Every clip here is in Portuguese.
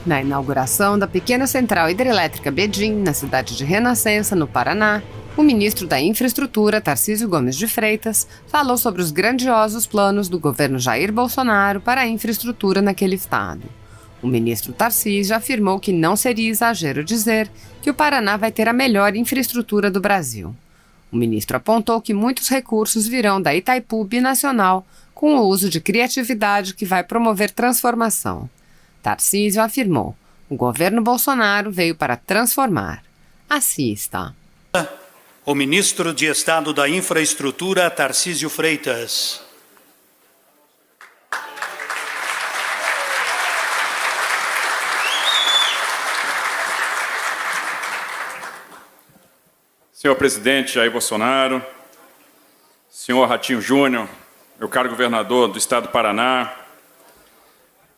Na inauguração da pequena central hidrelétrica Bedim, na cidade de Renascença, no Paraná, o ministro da Infraestrutura, Tarcísio Gomes de Freitas, falou sobre os grandiosos planos do governo Jair Bolsonaro para a infraestrutura naquele estado. O ministro Tarcísio afirmou que não seria exagero dizer que o Paraná vai ter a melhor infraestrutura do Brasil. O ministro apontou que muitos recursos virão da Itaipu Binacional com o uso de criatividade que vai promover transformação. Tarcísio afirmou: o governo Bolsonaro veio para transformar. Assista. O ministro de Estado da Infraestrutura, Tarcísio Freitas. Senhor presidente Jair Bolsonaro, senhor Ratinho Júnior, meu caro governador do estado do Paraná,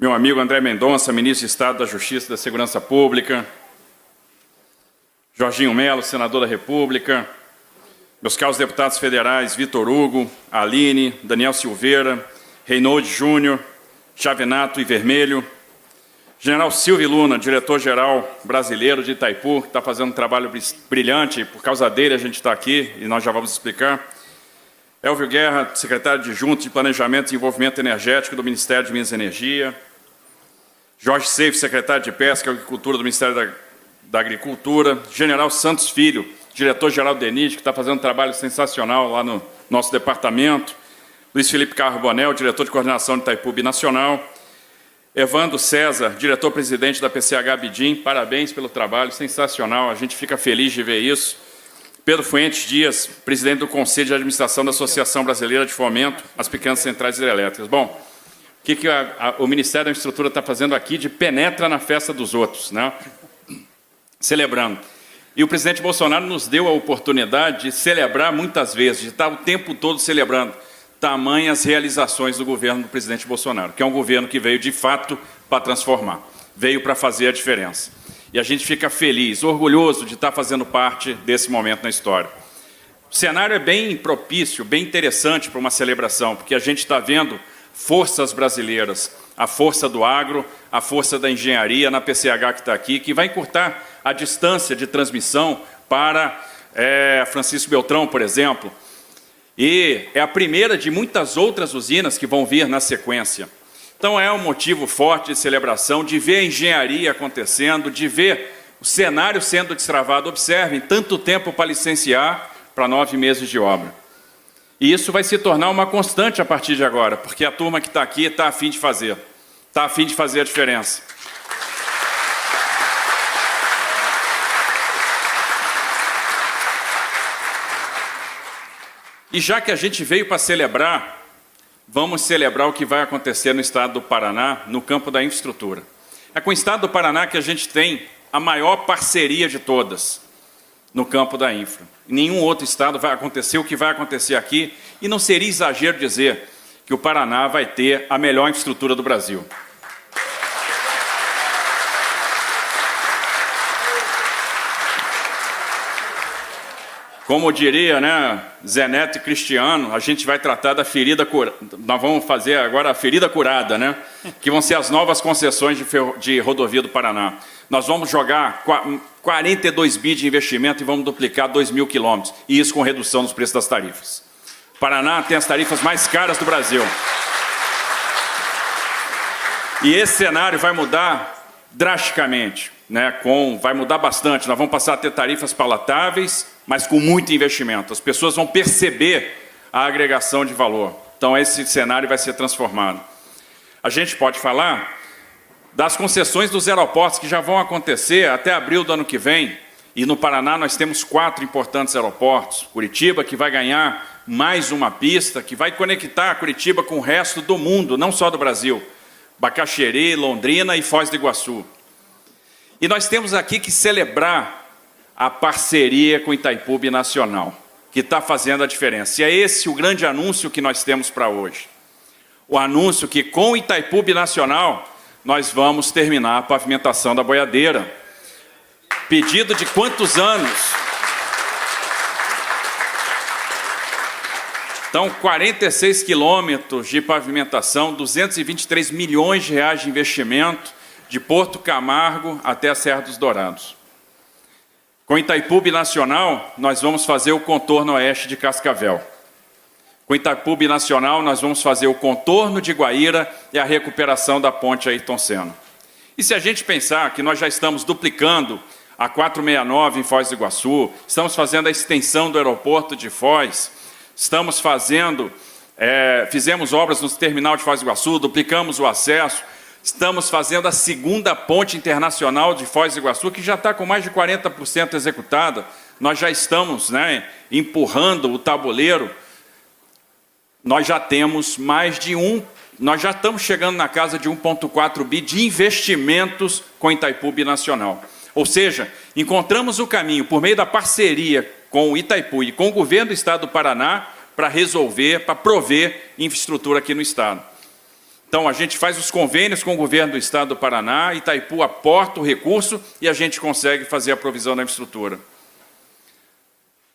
meu amigo André Mendonça, ministro de Estado da Justiça e da Segurança Pública, Jorginho Melo, senador da República, meus caros deputados federais Vitor Hugo, Aline, Daniel Silveira, Reinaldo Júnior, Chavenato e Vermelho, General Silvio Luna, diretor-geral brasileiro de Itaipu, que está fazendo um trabalho brilhante, por causa dele a gente está aqui e nós já vamos explicar. Elvio Guerra, secretário adjunto de Planejamento e Desenvolvimento Energético do Ministério de Minas e Energia. Jorge Seif, secretário de Pesca e Agricultura do Ministério da Agricultura. General Santos Filho, diretor-geral do DENIT, que está fazendo um trabalho sensacional lá no nosso departamento. Luiz Felipe Carbonel, diretor de Coordenação de Itaipu Binacional. Evandro César, diretor-presidente da PCH Bedim, parabéns pelo trabalho, sensacional, a gente fica feliz de ver isso. Pedro Fuentes Dias, presidente do Conselho de Administração da Associação Brasileira de Fomento às Pequenas Centrais Hidrelétricas. Bom, o que o Ministério da Infraestrutura está fazendo aqui de penetra na festa dos outros, né? Celebrando. E o presidente Bolsonaro nos deu a oportunidade de celebrar muitas vezes, de estar o tempo todo celebrando tamanhas realizações do governo do presidente Bolsonaro, que é um governo que veio de fato para transformar, veio para fazer a diferença. E a gente fica feliz, orgulhoso de estar fazendo parte desse momento na história. O cenário é bem propício, bem interessante para uma celebração, porque a gente está vendo forças brasileiras, a força do agro, a força da engenharia na PCH que está aqui, que vai encurtar a distância de transmissão para Francisco Beltrão, por exemplo. E é a primeira de muitas outras usinas que vão vir na sequência. Então é um motivo forte de celebração, de ver a engenharia acontecendo, de ver o cenário sendo destravado. Observem, tanto tempo para licenciar para 9 meses de obra. E isso vai se tornar uma constante a partir de agora, porque a turma que está aqui está a fim de fazer, está a fim de fazer a diferença. E já que a gente veio para celebrar, vamos celebrar o que vai acontecer no estado do Paraná, no campo da infraestrutura. É com o estado do Paraná que a gente tem a maior parceria de todas no campo da infra. Em nenhum outro estado vai acontecer o que vai acontecer aqui, e não seria exagero dizer que o Paraná vai ter a melhor infraestrutura do Brasil. Como diria, né, Zé Neto e Cristiano, a gente vai tratar da ferida curada. Nós vamos fazer agora a ferida curada, né? Que vão ser as novas concessões de rodovia do Paraná. Nós vamos jogar 42 bi de investimento e vamos duplicar 2.000 quilômetros. E isso com redução dos preços das tarifas. O Paraná tem as tarifas mais caras do Brasil. E esse cenário vai mudar drasticamente, né? Vai mudar bastante. Nós vamos passar a ter tarifas palatáveis, mas com muito investimento. As pessoas vão perceber a agregação de valor. Então, esse cenário vai ser transformado. A gente pode falar das concessões dos aeroportos que já vão acontecer até abril do ano que vem. E no Paraná nós temos 4 importantes aeroportos. Curitiba, que vai ganhar mais uma pista, que vai conectar Curitiba com o resto do mundo, não só do Brasil. Bacaxeri, Londrina e Foz do Iguaçu. E nós temos aqui que celebrar a parceria com o Itaipu Binacional, que está fazendo a diferença. E é esse o grande anúncio que nós temos para hoje. O anúncio que com o Itaipu Binacional nós vamos terminar a pavimentação da boiadeira. Pedido de quantos anos? Então, 46 quilômetros de pavimentação, 223 milhões de reais de investimento, de Porto Camargo até a Serra dos Dourados. Com Itaipu Binacional, nós vamos fazer o contorno oeste de Cascavel. Com Itaipu Binacional, nós vamos fazer o contorno de Guaíra e a recuperação da ponte Ayrton Senna. E se a gente pensar que nós já estamos duplicando a 469 em Foz do Iguaçu, estamos fazendo a extensão do aeroporto de Foz, fizemos obras no terminal de Foz do Iguaçu, duplicamos o acesso, estamos fazendo a segunda ponte internacional de Foz do Iguaçu, que já está com mais de 40% executada, nós já estamos empurrando o tabuleiro, nós já temos nós já estamos chegando na casa de 1,4 bi de investimentos com Itaipu Binacional. Ou seja, encontramos o caminho, por meio da parceria com o Itaipu e com o governo do Estado do Paraná, para resolver, para prover infraestrutura aqui no Estado. Então, a gente faz os convênios com o governo do Estado do Paraná, Itaipu aporta o recurso e a gente consegue fazer a provisão da infraestrutura.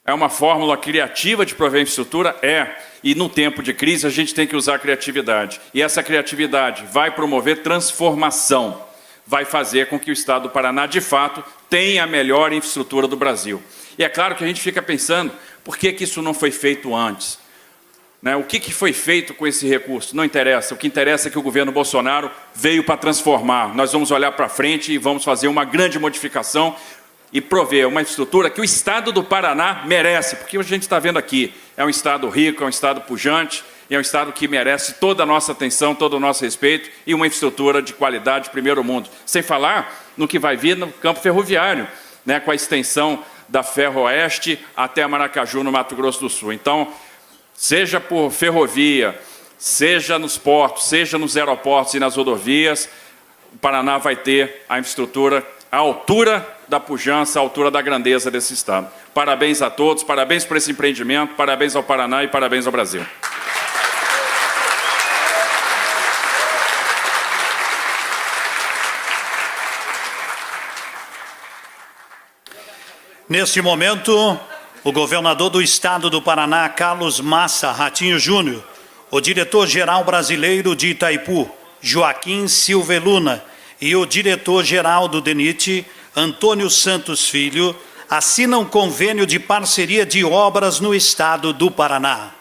É uma fórmula criativa de prover infraestrutura? E no tempo de crise a gente tem que usar a criatividade. E essa criatividade vai promover transformação, vai fazer com que o Estado do Paraná, de fato, tenha a melhor infraestrutura do Brasil. E é claro que a gente fica pensando, por que isso não foi feito antes? O que foi feito com esse recurso? Não interessa, o que interessa é que o governo Bolsonaro veio para transformar. Nós vamos olhar para frente e vamos fazer uma grande modificação e prover uma infraestrutura que o Estado do Paraná merece, porque a gente está vendo aqui, é um Estado rico, é um Estado pujante, é um Estado que merece toda a nossa atenção, todo o nosso respeito e uma infraestrutura de qualidade de primeiro mundo. Sem falar no que vai vir no campo ferroviário, com a extensão da Ferroeste até Maracaju, no Mato Grosso do Sul. Então, seja por ferrovia, seja nos portos, seja nos aeroportos e nas rodovias, o Paraná vai ter a infraestrutura à altura da pujança, à altura da grandeza desse Estado. Parabéns a todos, parabéns por esse empreendimento, parabéns ao Paraná e parabéns ao Brasil. Neste momento, o governador do Estado do Paraná, Carlos Massa Ratinho Júnior, o diretor-geral brasileiro de Itaipu, Joaquim Silva Luna, e o diretor-geral do DENIT, Antônio Santos Filho, assinam convênio de parceria de obras no Estado do Paraná.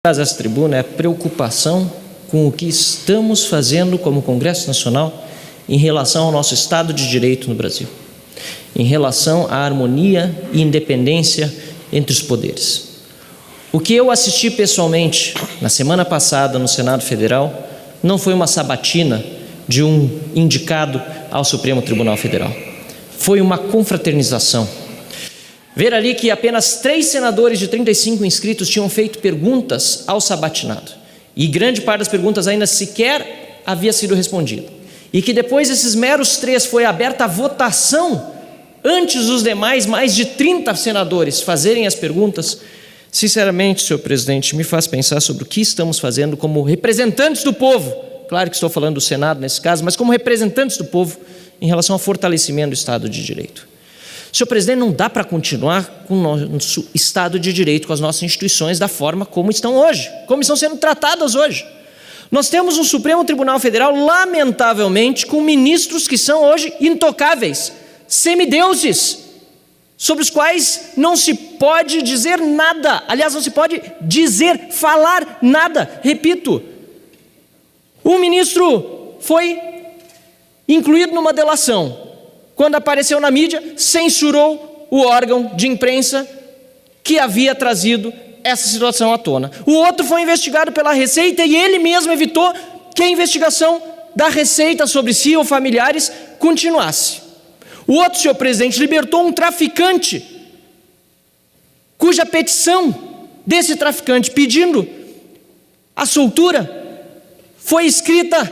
Essa tribuna é a preocupação com o que estamos fazendo como Congresso Nacional em relação ao nosso Estado de Direito no Brasil, em relação à harmonia e independência entre os poderes. O que eu assisti pessoalmente na semana passada no Senado Federal não foi uma sabatina de um indicado ao Supremo Tribunal Federal, foi uma confraternização. Ver ali que apenas 3 senadores de 35 inscritos tinham feito perguntas ao sabatinado. E grande parte das perguntas ainda sequer havia sido respondida. E que depois desses meros 3 foi aberta a votação, antes dos demais mais de 30 senadores fazerem as perguntas. Sinceramente, senhor presidente, me faz pensar sobre o que estamos fazendo como representantes do povo. Claro que estou falando do Senado nesse caso, mas como representantes do povo em relação ao fortalecimento do Estado de Direito. Senhor presidente, não dá para continuar com o nosso Estado de Direito, com as nossas instituições da forma como estão hoje, como estão sendo tratadas hoje. Nós temos um Supremo Tribunal Federal, lamentavelmente, com ministros que são hoje intocáveis, semideuses, sobre os quais não se pode dizer nada, aliás, não se pode falar nada. Repito, um ministro foi incluído numa delação. Quando apareceu na mídia, censurou o órgão de imprensa que havia trazido essa situação à tona. O outro foi investigado pela Receita e ele mesmo evitou que a investigação da Receita sobre si ou familiares continuasse. O outro, senhor presidente, libertou um traficante cuja petição desse traficante pedindo a soltura foi escrita,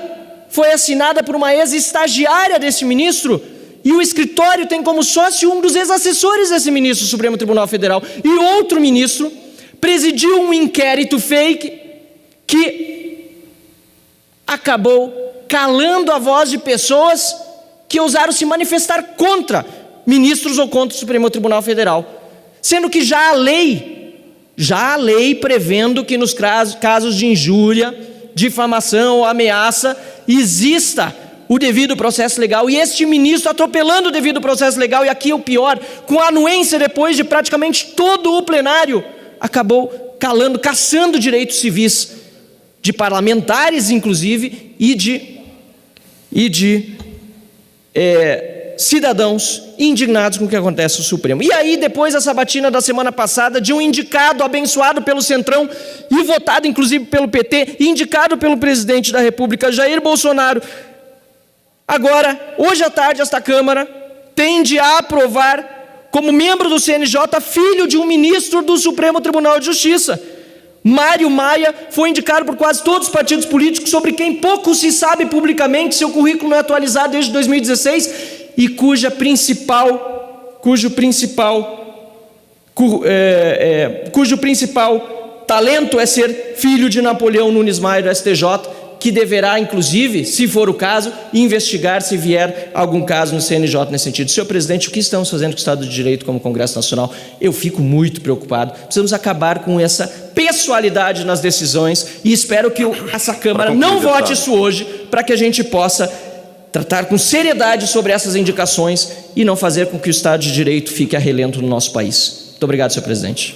foi assinada por uma ex-estagiária desse ministro, e o escritório tem como sócio um dos ex-assessores desse ministro do Supremo Tribunal Federal, e outro ministro presidiu um inquérito fake que acabou calando a voz de pessoas que ousaram se manifestar contra ministros ou contra o Supremo Tribunal Federal, sendo que já há lei prevendo que nos casos de injúria, difamação ou ameaça exista o devido processo legal, e este ministro atropelando o devido processo legal, e aqui é o pior, com a anuência depois de praticamente todo o plenário, acabou caçando direitos civis de parlamentares, inclusive, e de cidadãos indignados com o que acontece no Supremo. E aí, depois da sabatina da semana passada, de um indicado abençoado pelo Centrão e votado inclusive pelo PT, indicado pelo presidente da República, Jair Bolsonaro, agora, hoje à tarde, esta Câmara tende a aprovar, como membro do CNJ, filho de um ministro do Supremo Tribunal de Justiça. Mário Maia foi indicado por quase todos os partidos políticos, sobre quem pouco se sabe publicamente, seu currículo não é atualizado desde 2016, e cujo principal talento é ser filho de Napoleão Nunes Maia do STJ, que deverá, inclusive, se for o caso, investigar se vier algum caso no CNJ nesse sentido. Senhor presidente, o que estamos fazendo com o Estado de Direito como Congresso Nacional? Eu fico muito preocupado. Precisamos acabar com essa pessoalidade nas decisões, e espero que essa Câmara não vote isso hoje, para que a gente possa tratar com seriedade sobre essas indicações e não fazer com que o Estado de Direito fique a relento no nosso país. Muito obrigado, senhor presidente.